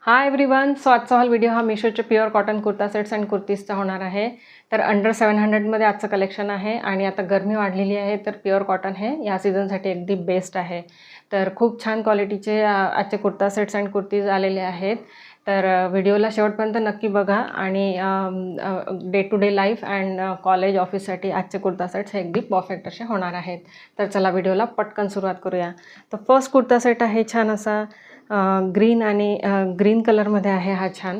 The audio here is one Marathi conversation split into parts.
हाय एव्हरीवन, सो आजचा हा व्हिडिओ हा मिशोचे pure cotton kurta sets and कुर्तीजचा होणार आहे। तर अंडर 700मध्ये आजचं कलेक्शन आहे आणि आता गरमी वाढलेली आहे तर प्युअर कॉटन हे या सीझनसाठी अगदी बेस्ट आहे। तर खूप छान क्वालिटीचे आजचे कुर्ता सेट्स अँड कुर्तीज आलेले आहेत। तर व्हिडिओला शेवटपर्यंत नक्की बघा आणि day to day life and college ऑफिससाठी आजचे कुर्ता सेट्स हे अगदी परफेक्ट असे होणार आहेत। तर चला व्हिडिओला पटकन सुरुवात करूया। तर फर्स्ट कुर्ता सेट आहे छान असा ग्रीन आणि ग्रीन कलरमध्ये आहे। हा छान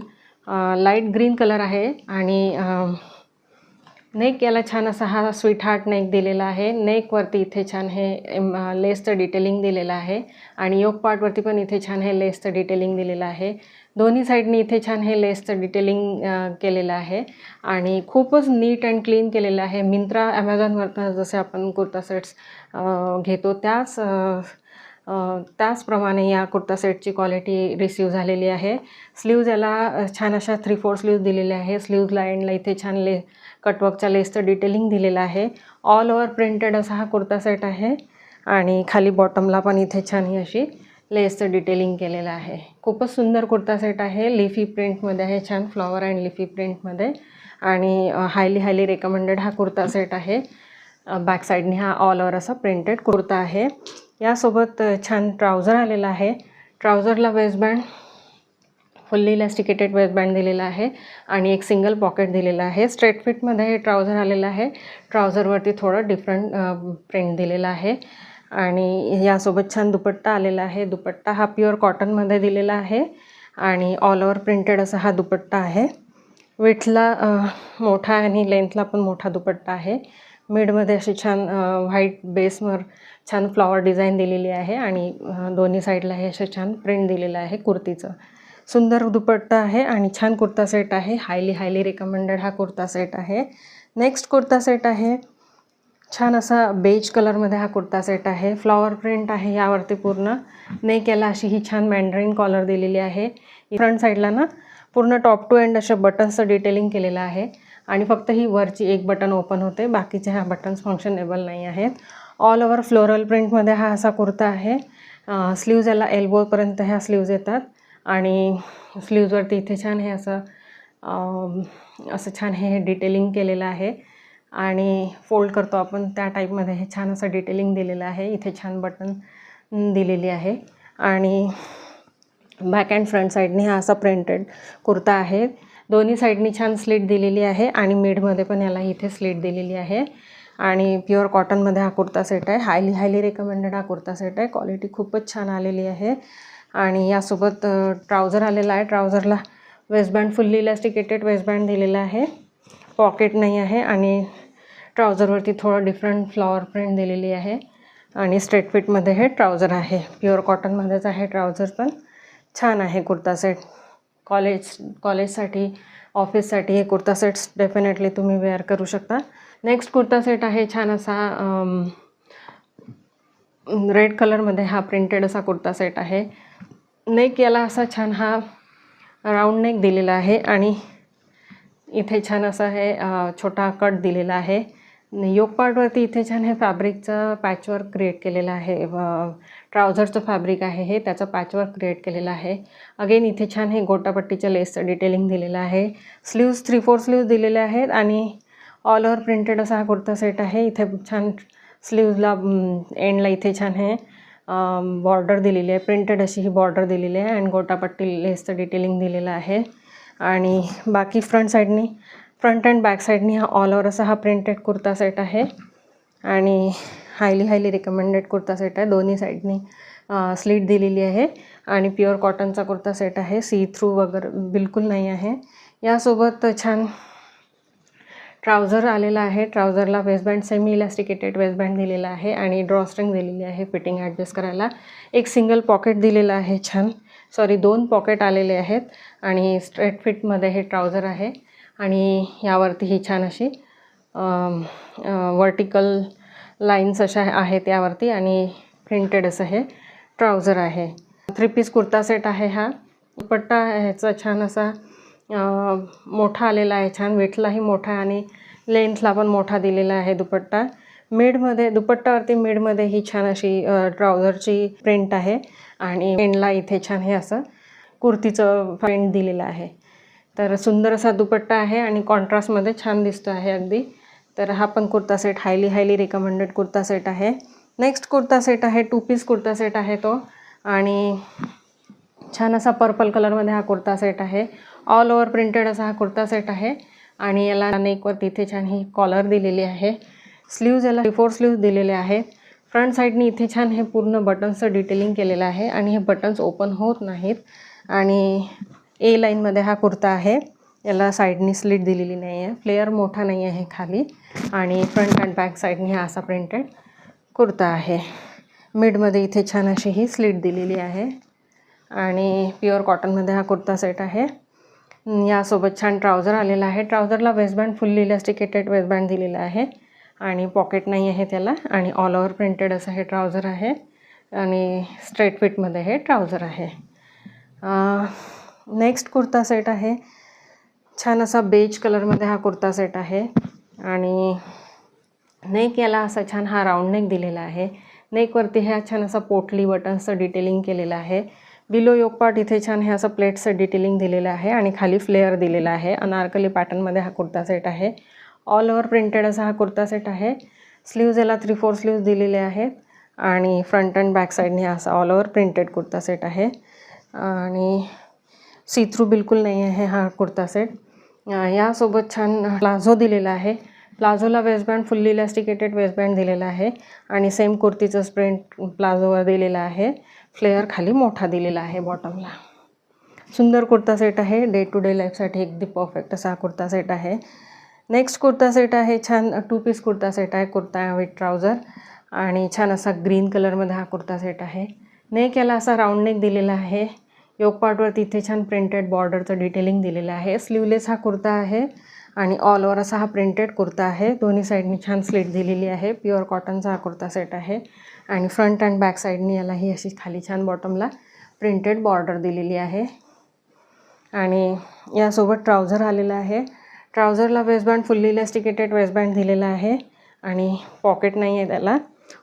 लाईट ग्रीन कलर आहे आणि नेक याला छान असा हा स्वीट हार्ट नेक दिलेला आहे। नेकवरती इथे छान हे लेसचं डिटेलिंग दिलेलं आहे आणि योक पार्टवरती पण इथे छान हे लेसचं डिटेलिंग दिलेलं आहे। दोन्ही साईडनी इथे छान हे लेसचं डिटेलिंग केलेलं आहे आणि खूपच नीट अँड क्लीन केलेलं आहे। मिंत्रा ॲमेझॉनवरनं जसे आपण कुर्ता सेट्स घेतो त्याचप्रमाणे या कुर्ता सेटची क्वालिटी रिसीव्ह झालेली आहे। स्लीव्ज याला छान अशा 3/4 स्लीव्ज दिलेले आहे। स्लीव्जला एंडला इथे छान कटवर्कच्या लेसचं डिटेलिंग दिलेलं आहे। ऑल ओव्हर प्रिंटेड असा हा कुर्ता सेट आहे आणि खाली बॉटमला पण इथे छान ही अशी लेसचं डिटेलिंग केलेलं आहे। खूपच सुंदर कुर्ता सेट आहे। लिफी प्रिंटमध्ये आहे, छान फ्लॉवर अँड लिफी प्रिंटमध्ये आणि हायली रेकमेंडेड हा कुर्ता सेट आहे। बॅक साईडने हा ऑल ओव्हर असा प्रिंटेड कुर्ता आहे। यासोबत छान ट्राउझर आलेला आहे। ट्राउझरला वेस्टबँड फुल्ली इलॅस्टिकेटेड वेस्टबँड दिलेला आहे आणि एक सिंगल पॉकेट दिलेला आहे। स्ट्रेट फिटमध्ये हे ट्राउझर आलेलं आहे। ट्राउझरवरती थोडं डिफरंट प्रिंट दिलेला आहे आणि यासोबत छान दुपट्टा आलेला आहे। दुपट्टा हा प्युअर कॉटनमध्ये दिलेला आहे आणि ऑल ओव्हर प्रिंटेड असा हा दुपट्टा आहे। विथला मोठा आणि लेंथला पण मोठा दुपट्टा आहे। मिडमध्ये अशी छान व्हाईट बेसवर छान फ्लॉवर डिझाईन दिलेली आहे आणि दोन्ही साईडला हे असे छान प्रिंट दिलेलं आहे कुर्तीचं। सुंदर दुपट्टा आहे आणि छान कुर्ता सेट आहे। हायली रिकमेंडेड हा कुर्ता सेट आहे। नेक्स्ट कुर्ता सेट आहे छान असा बेज कलरमध्ये हा कुर्ता सेट आहे। फ्लॉवर प्रिंट आहे यावरती पूर्ण। नेक याला अशी ही छान मॅन्डरिन कॉलर दिलेली आहे। फ्रंट साईडला ना पूर्ण टॉप टू एंड अशा बटन्सचं डिटेलिंग केलेलं आहे आणि फक्त ही वरची एक बटन ओपन होते, बाकीचे ह्या बटन्स फंक्शनेबल नाही आहेत। ऑल ओव्हर फ्लोरल प्रिंटमध्ये हा असा कुर्ता आहे। स्लीव्ज याला एल्बोपर्यंत ह्या स्लीव्ज येतात आणि स्लीव्जवरती इथे छान हे असं छान हे डिटेलिंग केलेलं आहे आणि फोल्ड करतो आपण त्या टाईपमध्ये हे छान असं डिटेलिंग दिलेलं आहे। इथे छान बटन दिलेली आहे आणि बॅक अँड फ्रंट साईडनी हा असा प्रिंटेड कुर्ता आहे। दोन्ही साईडनी छान स्लीट दिलेली आहे आणि मिडमध्ये पण याला इथे स्लीट दिलेली आहे आणि प्युअर कॉटनमध्ये हा कुर्ता सेट आहे। हायली रेकमेंडेड हा कुर्ता सेट आहे। क्वालिटी खूपच छान आलेली आहे आणि यासोबत ट्राउझर आलेला आहे। ट्राउझरला वेस्टबँड फुल्ली इलॅस्टिकेटेड वेस्टबँड दिलेला आहे। पॉकेट नाही आहे आणि ट्राउझरवरती थोडं डिफरंट फ्लॉवर प्रिंट दिलेली आहे आणि स्ट्रेट फिटमध्ये हे ट्राउझर आहे। प्युअर कॉटनमध्येच आहे ट्राउझर पण। छान आहे कुर्ता सेट। कॉलेजसाठी ऑफिससाठी हे कुर्ता सेट्स डेफिनेटली तुम्ही वेअर करू शकता। नेक्स्ट कुर्ता सेट आहे छान असा रेड कलरमध्ये हा प्रिंटेड असा कुर्ता सेट आहे। नेक याला असा छान हा राऊंड नेक दिलेला आहे आणि इथे छान असा हे छोटा कट दिलेला आहे। योक पार्टवरती इथे छान हे फॅब्रिकचं पॅचवर्क क्रिएट केलेलं आहे। ट्राउझरचं फॅब्रिक आहे हे, त्याचं पॅचवर्क क्रिएट केलेलं आहे। अगेन इथे छान हे गोटापट्टीच्या लेसचं डिटेलिंग दिलेलं आहे। स्लीव्ज 3/4 स्लीव्ज दिलेले आहेत आणि ऑल ओव्हर प्रिंटेड असा हा कुर्ता सेट आहे। इथे छान स्लीव्जला एंडला इथे छान हे बॉर्डर दिलेली आहे, प्रिंटेड अशी ही बॉर्डर दिलेली आहे आणि गोटापट्टी लेसचं डिटेलिंग दिलेलं आहे आणि बाकी फ्रंट अँड बॅक साईडनी हा ऑल ओव्हर असा हा प्रिंटेड कुर्ता सेट आहे आणि हायली रिकमेंडेड कुर्ता सेट आहे। दोन्ही साईडनी स्लीट दिलेली आहे आणि प्युअर कॉटनचा कुर्ता सेट आहे। सी थ्रू वगैरे बिलकुल नाही आहे। यासोबत छान ट्राउझर आलेला आहे। ट्राउझरला वेस्टबँड सेमी इलॅस्टिकेटेड वेस्टबँड दिलेला आहे आणि ड्रॉस्ट्रिंग दिलेली आहे फिटिंग ॲडजस्ट करायला। एक सिंगल पॉकेट दिलेलं आहे छान, दोन पॉकेट आलेले आहेत आणि स्ट्रेट फिटमध्ये हे ट्राउझर आहे आणि यावरती ही छान अशी वर्टिकल लाईन्स अशा आहेत यावरती आणि प्रिंटेड असं हे ट्राउझर आहे। 3 पीस कुर्ता सेट आहे हा। दुपट्टा ह्याचा छान असा मोठा आलेला आहे, छान विथलाही मोठा आणि लेंथला पण मोठा दिलेला आहे दुपट्टा। मिडमध्ये दुपट्टावरती मिडमध्ये ही छान अशी ट्राउझरची प्रिंट आहे आणि एंडला इथे छान हे असं कुर्तीचं प्रिंट दिलेलं आहे. तर सुंदर असा दुपट्टा आहे आणि कॉन्ट्रास्टमध्ये छान दिसतो आहे अगदी. तर हा पण kurta set highly recommended kurta set आहे. नेक्स्ट कुर्ता सेट आहे, 2 पीस कुर्ता सेट आहे तो, आणि छान असा पर्पल कलरमध्ये हा कुर्ता सेट आहे. ऑल ओव्हर प्रिंटेड असा हा कुर्ता सेट आहे आणि याला नेकवरती इथे छान ही कॉलर दिलेली आहे. स्लीव्ज याला 4 स्लीव्ज दिलेले आहेत. फ्रंट साईडनी इथे छान हे पूर्ण बटन्सचं डिटेलिंग केलेलं आहे आणि हे बटन्स ओपन होत नाहीत. आणि ए लाईनमध्ये हा कुर्ता आहे. याला साईडनी स्लिट दिलेली नाही आहे, फ्लेअर मोठा नाही आहे खाली, आणि फ्रंट अँड बॅक साईडनी हा असा प्रिंटेड कुर्ता आहे. मिडमध्ये इथे छान अशी ही स्लिट दिलेली आहे आणि प्युअर कॉटनमध्ये हा कुर्ता सेट आहे. यासोबत छान ट्राउझर आलेला आहे. ट्राउझरला वेस्टबँड फुल्ली इलास्टिकेटेड वेस्टबँड दिलेला आहे आणि पॉकेट नाही आहे त्याला, आणि ऑल ओव्हर प्रिंटेड असं हे ट्राउझर आहे आणि स्ट्रेट फिटमध्ये हे ट्राउझर आहे. नेक्स्ट कुर्ता सेट आहे, छान असा बेज कलरमध्ये हा कुर्ता सेट आहे आणि नेक याला असा छान हा राऊंड नेक दिलेला आहे. नेकवरती ह्या छान असा पोटली बटन्सचं डिटेलिंग केलेलं आहे. बिलो योक पार्ट इथे छान हे असं प्लेट्सचं डिटेलिंग दिलेलं आहे आणि खाली फ्लेअर दिलेला आहे. अनारकली पॅटर्नमध्ये हा कुर्ता सेट आहे. ऑल ओव्हर प्रिंटेड असा हा कुर्ता सेट आहे. स्लीव्ज याला 3/4 स्लीव्ज दिलेले आहेत आणि फ्रंट अँड बॅक साईडने असा all over printed kurta set आहे आणि सी थ्रू बिलकुल नाही आहे हा कुर्ता सेट. यासोबत छान प्लाझो दिलेला आहे. प्लाझोला वेस्टबँड फुल्ली इलास्टिकेटेड वेस्टबँड दिलेला आहे आणि सेम कुर्तीचं प्रिंट प्लाझोवर दिलेला आहे. फ्लेअर खाली मोठा दिलेला आहे बॉटमला. सुंदर कुर्ता सेट आहे. डे टू डे लाईफसाठी अगदी परफेक्ट असा कुर्ता सेट आहे. नेक्स्ट कुर्ता सेट आहे, छान 2 पीस कुर्ता सेट आहे. कुर्ता विथ ट्राउझर आणि छान असा ग्रीन कलरमध्ये हा कुर्ता सेट आहे. नेक याला असा राऊंड नेक दिलेला आहे. योक पार्टवरती इथे छान प्रिंटेड बॉर्डरचं डिटेलिंग दिलेलं आहे. स्लीवलेस हा कुर्ता आहे आणि ऑल ओव्हर असा हा प्रिंटेड कुर्ता आहे. दोन्ही साईडनी छान स्लिट दिलेली आहे. प्युअर कॉटनचा हा कुर्ता सेट आहे आणि फ्रंट अँड बॅक साईडनी याला ही अशी खाली छान बॉटमला प्रिंटेड बॉर्डर दिलेली आहे आणि यासोबत ट्राउझर आलेला आहे. ट्राउझरला वेस्टबँड फुल्ली इलास्टिकेटेड वेस्टबँड दिलेला आहे आणि पॉकेट नाही आहे त्याला.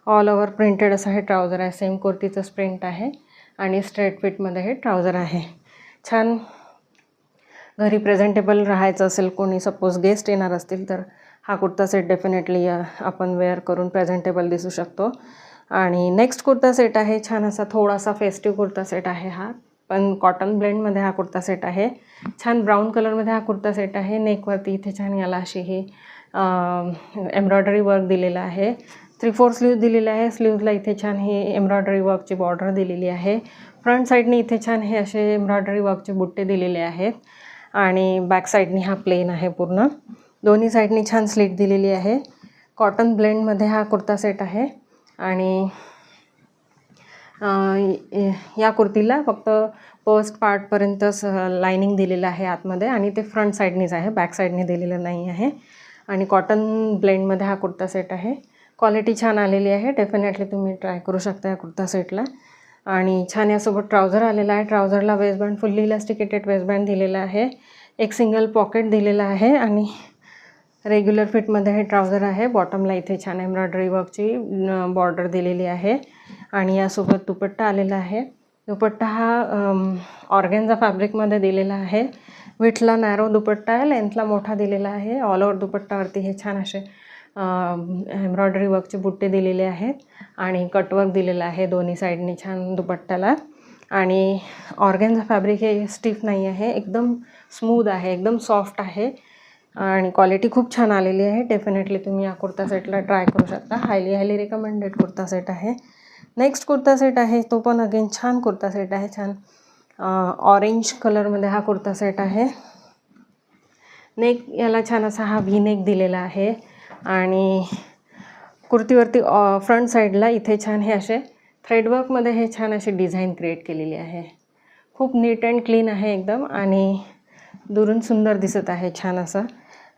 ऑल ओव्हर प्रिंटेड असं हे ट्राउझर आहे. सेम कुर्तीचंच प्रिंट आहे आणि स्ट्रेट फिटमध्ये हे ट्राउझर आहे. छान घरी प्रेझेंटेबल राहायचं असेल, कोणी सपोज गेस्ट येणार असतील, तर हा कुर्ता सेट डेफिनेटली आपण वेअर करून प्रेझेंटेबल दिसू शकतो. आणि नेक्स्ट कुर्ता सेट आहे, छान असा थोडासा फेस्टिव्ह कुर्ता सेट आहे हा, पण कॉटन ब्लेंडमध्ये हा कुर्ता सेट आहे. छान ब्राऊन कलरमध्ये हा कुर्ता सेट आहे. नेकवरती इथे छान याला अशी ही एम्ब्रॉयडरी वर्क दिलेलं आहे. 3/4 स्लीव्ज दिलेले आहे. स्लीव्जला इथे छान ही एम्ब्रॉयडरी वर्कची बॉर्डर दिलेली आहे. फ्रंट साईडने इथे छान हे असे एम्ब्रॉयडरी वर्कचे बुट्टे दिलेले आहेत आणि बॅक साईडनी हा प्लेन आहे पूर्ण. दोन्ही साईडनी छान स्लिट दिलेली आहे. कॉटन ब्लेंडमध्ये हा कुर्ता सेट आहे आणि या कुर्तीला फक्त फर्स्ट पार्टपर्यंतच लायनिंग दिलेलं आहे आतमध्ये आणि ते फ्रंट साईडनीच आहे, बॅक साईडने दिलेलं नाही आहे. आणि कॉटन ब्लेंडमध्ये हा कुर्ता सेट आहे. क्वालिटी छान आलेली आहे. डेफिनेटली तुम्ही ट्राय करू शकता या कुर्ता सेटला. आणि छान यासोबत ट्राउझर आलेला आहे. ट्राउझरला वेस्टबँड फुल्ली इलास्टिकेटेड वेस्टबँड दिलेला आहे. एक सिंगल पॉकेट दिलेला आहे आणि रेग्युलर फिटमध्ये हे ट्राउझर आहे. बॉटमला इथे छान एम्ब्रॉयडरी वर्कची बॉर्डर दिलेली आहे आणि यासोबत दुपट्टा आलेला आहे. दुपट्टा हा ऑर्गेन्झा फॅब्रिकमध्ये दिलेला आहे. विथला नॅरो दुपट्टा आहे, लेंथला मोठा दिलेला आहे. ऑल ओव्हर दुपट्टावरती हे छान असे एम्ब्रॉयडरी वर्कचे बुट्टे दिलेले आहेत आणि कटवर्क दिलेलं आहे दोन्ही साईडनी छान दुपट्ट्याला. आणि ऑर्गेन्झा फॅब्रिक हे स्टिफ नाही आहे, एकदम स्मूथ आहे, एकदम सॉफ्ट आहे आणि क्वालिटी खूप छान आलेली आहे. डेफिनेटली तुम्ही या कुर्ता सेटला ट्राय करू शकता. हायली रिकमेंडेड कुर्ता सेट आहे. नेक्स्ट कुर्ता सेट आहे, तो पण अगेन छान कुर्ता सेट आहे. छान ऑरेंज कलरमध्ये हा कुर्ता सेट आहे. नेक याला छान असा हा व्ही नेक दिलेला आहे आणि कुर्तीवरती फ्रंट साईडला इथे छान हे असे थ्रेडवर्कमध्ये हे छान अशी डिझाईन क्रिएट केलेली आहे. खूप नीट अँड क्लीन आहे एकदम आणि दुरून सुंदर दिसत आहे छान असं.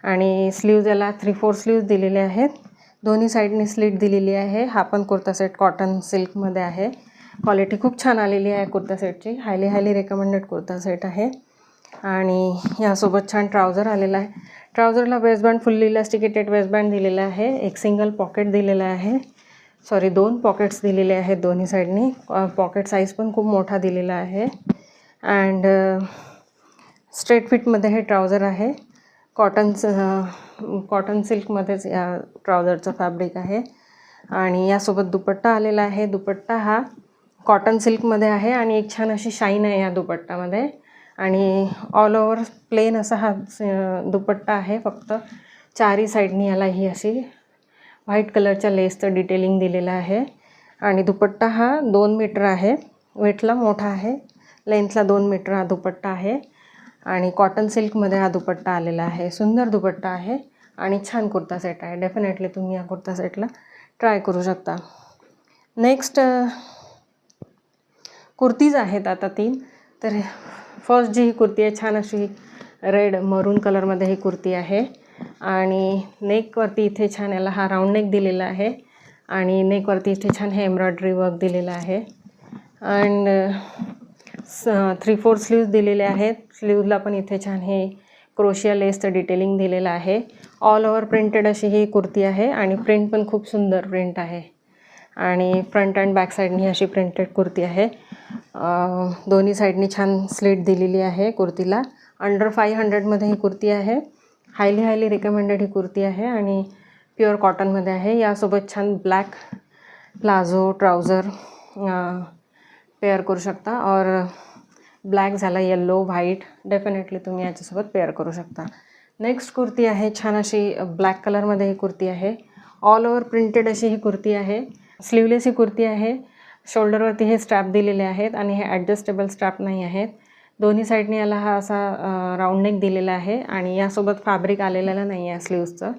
आणि स्लीव्ज याला 3/4 स्लीव्ज दिलेले आहेत. दोन्ही साईडनी स्लिट दिलेली आहे. हा पण कुर्ता सेट कॉटन सिल्कमध्ये आहे. क्वालिटी खूप छान आलेली आहे कुर्ता सेटची. हायली रिकमेंडेड कुर्ता सेट आहे. आणि यासोबत छान ट्राउझर आलेला आहे. ट्राउझरला वेस्टबँड फुल्ली इलास्टिकेटेड वेस्टबँड दिलेला आहे. एक सिंगल पॉकेट दिलेला आहे, 2 पॉकेट्स दिलेले आहेत दोन्ही साईडनी. पॉकेट साईज पण खूप मोठा दिलेला आहे अँड स्ट्रेट फिटमध्ये हे ट्राउझर आहे. कॉटन सिल्कमध्येच या ट्राउझरचं फॅब्रिक आहे. आणि यासोबत दुपट्टा आलेला आहे. दुपट्टा हा कॉटन सिल्कमध्ये आहे आणि एक छान अशी शाईन आहे या दुपट्टामध्ये. आणि ऑल ओव्हर प्लेन असा हा दुपट्टा आहे. फक्त चारही साईडनी याला ही अशी व्हाईट कलरच्या लेसचं डिटेलिंग दिलेलं आहे. आणि दुपट्टा हा 2 मीटर आहे. वेटला मोठा आहे. लेंथला 2 मीटर हा दुपट्टा आहे. आणि कॉटन सिल्कमध्ये हा दुपट्टा आलेला आहे. सुंदर दुपट्टा आहे आणि छान कुर्ता सेट आहे. डेफिनेटली तुम्ही या कुर्ता सेटला ट्राय करू शकता. नेक्स्ट कुर्तीज आहेत आता 3. तर फर्स्ट जी ही कुर्ती आहे छान अशी रेड मरून कलरमध्ये ही कुर्ती आहे. आणि नेकवरती इथे छान याला हा राऊंड नेक दिलेला आहे. आणि नेकवरती इथे छान हे एम्ब्रॉयडरी वर्क दिलेलं आहे. अँड 3/4 स्लीव्ज दिलेले आहेत. स्लीव्जला पण इथे छान हे क्रोशिया लेसचं डिटेलिंग दिलेलं आहे. ऑल ओव्हर प्रिंटेड अशी ही कुर्ती आहे आणि प्रिंट पण खूप सुंदर प्रिंट आहे. आणि फ्रंट अँड बॅक साईडनी अशी प्रिंटेड कुर्ती आहे. दोन्ही साईडनी छान स्लीट दिलेली आहे कुर्तीला. अंडर 500मध्ये ही कुर्ती आहे. हायली रिकमेंडेड ही कुर्ती आहे आणि प्युअर कॉटनमध्ये आहे. यासोबत छान ब्लॅक प्लाझो ट्राउझर पेअर करू शकता. और ब्लॅक झाला येल्लो व्हाईट डेफिनेटली तुम्ही याच्यासोबत पेअर करू शकता. नेक्स्ट कुर्ती आहे छान अशी ब्लॅक कलरमध्ये ही कुर्ती आहे. ऑल ओव्हर प्रिंटेड अशी ही कुर्ती आहे. स्लीवलेस ही कुर्ती आहे. शोल्डरवरती हे स्ट्रॅप दिलेले आहेत आणि हे ॲडजस्टेबल स्ट्रॅप नाही आहेत. दोन्ही साईडने याला हा असा राऊंड नेक दिलेला आहे आणि यासोबत फॅब्रिक आलेलं नाही आहे स्लीव्सचं.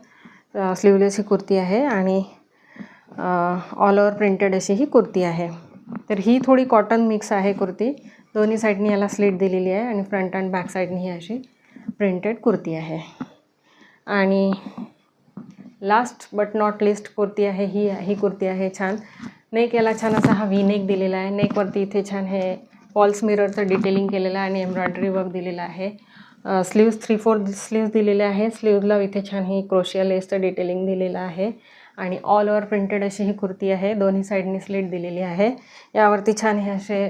स्लीवलेस ही कुर्ती आहे आणि ऑल ओव्हर प्रिंटेड अशी ही कुर्ती आहे. तर ही थोडी कॉटन मिक्स आहे कुर्ती. दोन्ही साईडनी याला स्लीट दिलेली आहे आणि फ्रंट अँड बॅक साईडनी ही अशी प्रिंटेड कुर्ती आहे. आणि last but not list kurti आहे ही कुर्ती आहे छान. नेक याला छान असा हा व्ही नेक दिलेला आहे. नेकवरती इथे छान हे फॉल्स मिररचं डिटेलिंग केलेलं आहे आणि एम्ब्रॉयडरी वर्क दिलेलं आहे. स्लीव्ज 3/4 स्लीव्ज दिलेले आहे. स्लीव्जला इथे छान ही क्रोशिया लेसचं डिटेलिंग दिलेलं आहे. आणि ऑल ओव्हर प्रिंटेड अशी ही कुर्ती आहे. दोन्ही साईडनी स्लीट दिलेली आहे. यावरती छान हे असे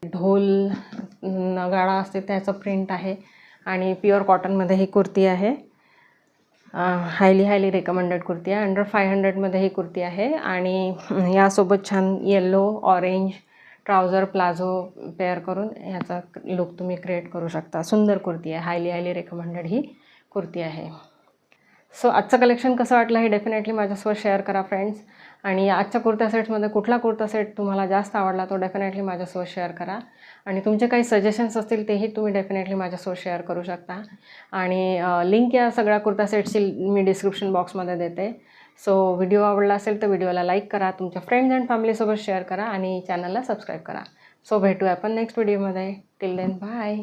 ढोल नगाडा असते त्याचं प्रिंट आहे आणि प्युअर कॉटनमध्ये ही कुर्ती आहे. हायली रिकमेंडेड कुर्ती आहे. अंडर 500मध्ये ही कुर्ती आहे. आणि यासोबत छान yellow orange trouser palazzo pair करून ह्याचा लुक तुम्ही क्रिएट करू शकता. सुंदर कुर्ती आहे. हायली रिकमेंडेड ही कुर्ती आहे. सो आजचं कलेक्शन कसं वाटलं हे डेफिनेटली माझ्यासोबत शेअर करा फ्रेंड्स. आणि आजच्या कुर्ता सेट्समध्ये कुठला कुर्ता सेट तुम्हाला जास्त आवडला तो डेफिनेटली माझ्यासोबत शेअर करा. आणि तुमचे काही सजेशन्स असतील तेही तुम्ही डेफिनेटली माझ्यासोबत शेअर करू शकता. आणि लिंक या सगळ्या कुर्ता सेट्सची मी डिस्क्रिप्शन बॉक्समध्ये देते. सो व्हिडिओ आवडला असेल तर व्हिडिओला लाईक करा, तुमच्या फ्रेंड्स अँड फॅमिलीसोबत शेअर करा आणि चॅनलला सबस्क्राईब करा. सो भेटूया आपण नेक्स्ट व्हिडिओमध्ये. Till then bye.